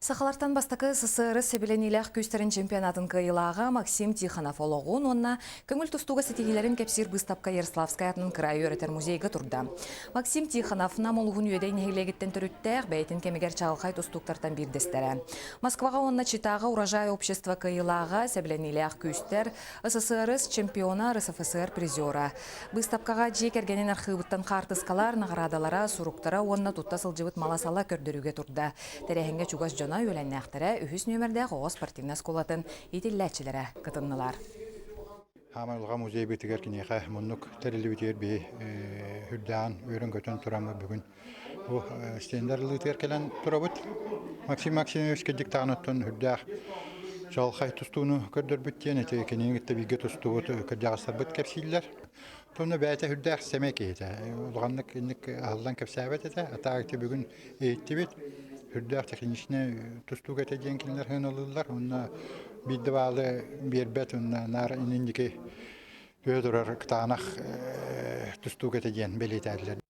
Сахалартан бастакы СССР себеленилях күстерин чемпионатын кыйлага Максим Тихонов ологун, онна көңүл тустуга сетигилерин кепсир быстапка Ярославскаятын крайы өретер музейга турда. Максим Тихонов намолугун үйеден хейлегеттен төрүттәк бәйтин кемегер чалқай тустуктартан бирдестері. Москвага онна Читага урожай общества кыйлага себеленилях күстер СССР чемпиона РСФСР призера. Быстапкага жекергенен архивыттан картыскалар, наградалара, суруктара онна тутта сылжыбыт маласала көрдөрүгө турда. Терехенге чугас жона өленнәқтірі үхіс нөмірді қоғыз спортивна сколатын етілләтчілері қытыннылар. Хамалға музей бетігер кенеға мұнық тәрілі бетер бей хүрдән өрін көтін тұрамы бүгін. Бұл стендерлі теркелен тұрабыт. Максим Максимович кәдік тағыныттың хүрдәқ жалқай тұстуыны көрдір бүттен, әті кенеңітті бейге тұстуыт көрдәғыстар бұт кәпсейлер. Тұны бәйті хүрдәқ сәмек еді. Олғанлық алдан кәпсәбет еді. Атағыты бүгін ейітті бет. Хүрдәк техничне тустуга теден кинлер һән алылар. Онна бидде балы бербет онна нар инендики өдөрөр ктанах тустуга теден белетәрләр.